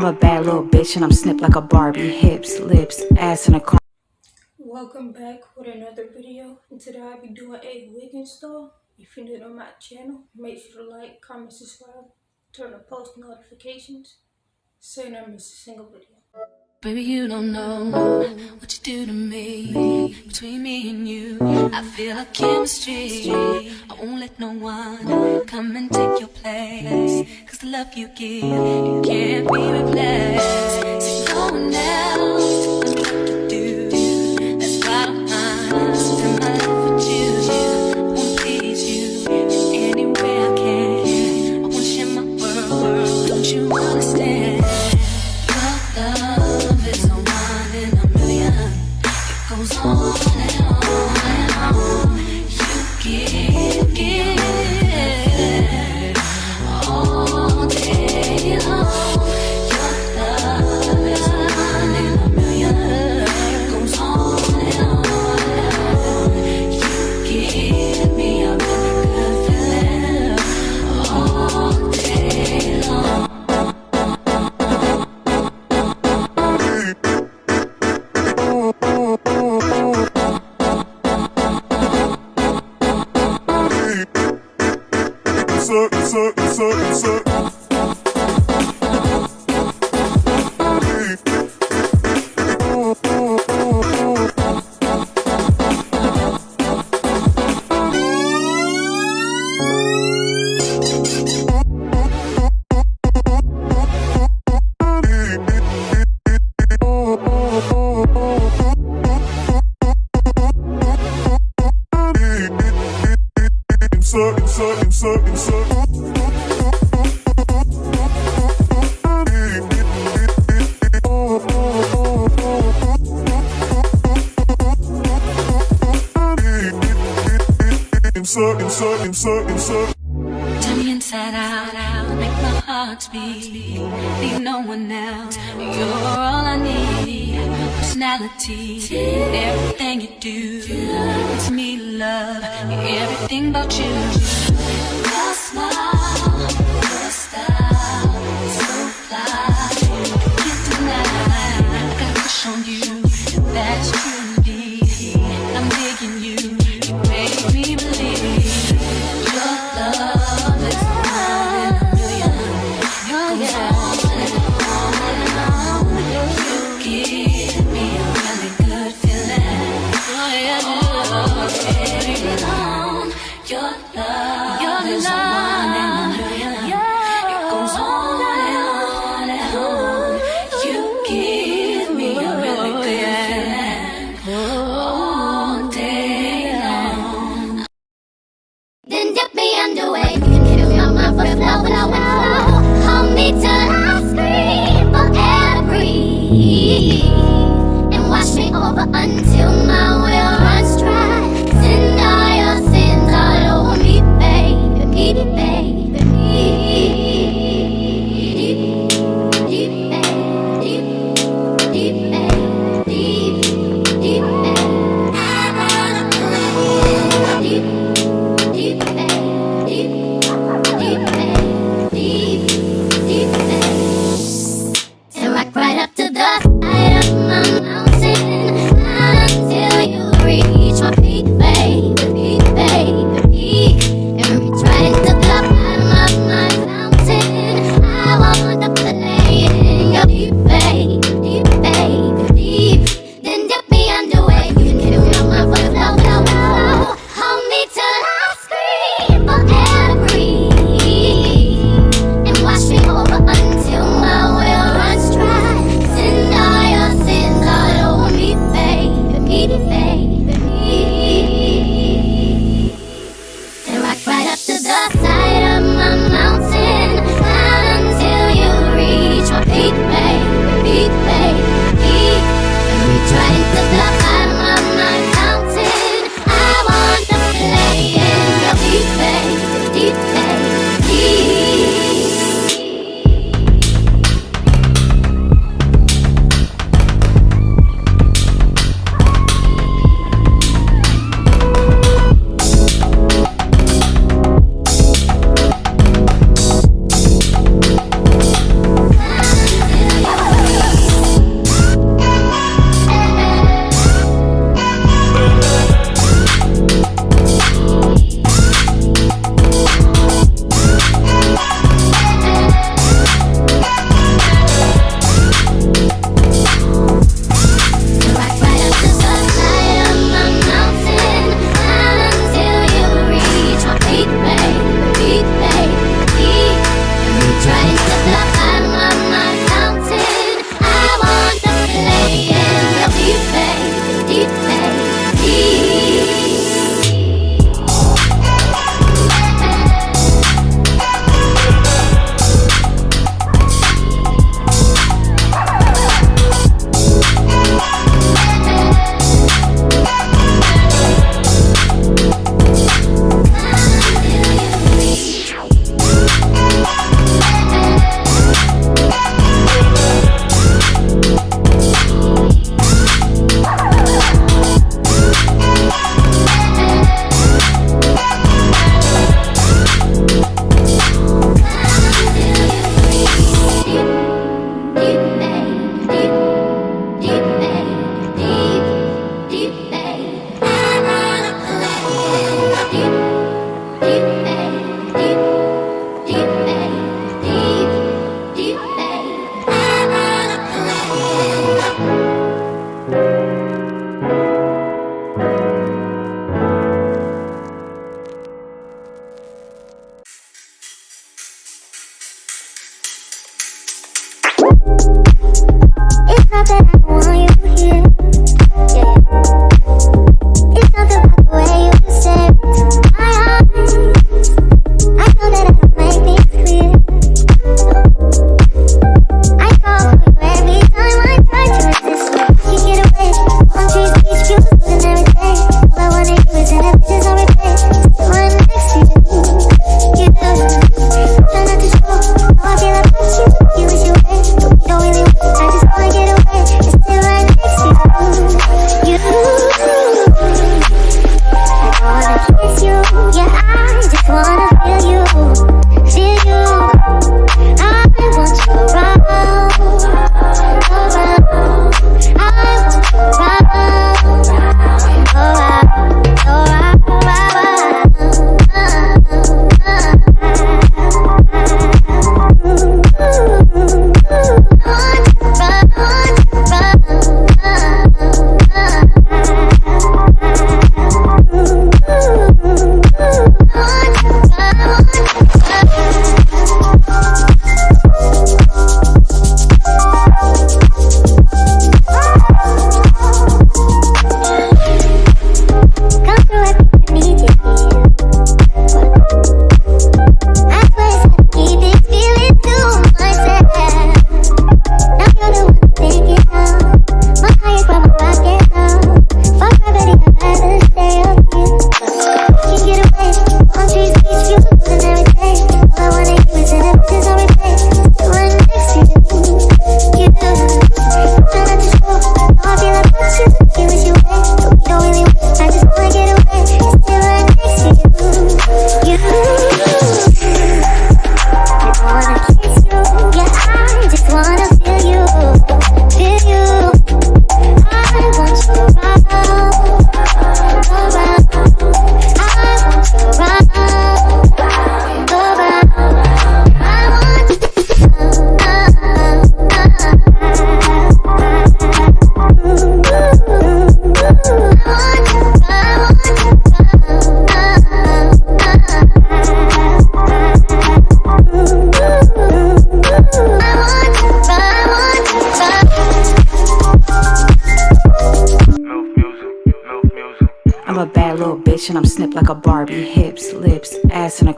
I'm a bad little bitch and I'm snipped like a Barbie. Hips, lips, ass in a car. Welcome back with another video, and today I'll be doing a wig install. If you're new to my channel, make sure to like, comment, subscribe, turn on post notifications so you never miss a single video. Baby, you don't know what you do to me. Between me and you, I feel like chemistry. I won't let no one come and take your place, 'cause the love you give, it can't be replaced. There's no one else to do. That's why I'm spend my life with you. I wanna please you any way I can. I wanna share my world, don't you understand? Your love is a one in a million. It goes on and on and on. You give all day long. Your love is a one in a million. It goes on and on and on. You give me a really good feeling all day long. Turn me inside out, make my heart speak. Need no one else, you're all I need. Personality, everything you do, it's me love, everything about you. Your smile, your style, so fly, can't deny. I got a crush on you, that's true indeed. I'm digging you, you make me believe. Your love is one in a million. It goes on and on and on. You give me a really good feeling. Oh yeah, all day long. Your love is one in a million. It goes on and on and on. You give me a really good feeling all day long. Then dip me underway. Fill my mouth with flow. Hold me till I scream or breathe, and wash me over until my will runs dry. Send all your sins all over me, baby, baby, deep, deep, deep, deep, deep, deep, I wanna breathe deep. Deep, deep, deep, deep, deep, and rock right up to the side of my mountain. bitch and I'm snipped like a Barbie. Hips, lips, ass, and a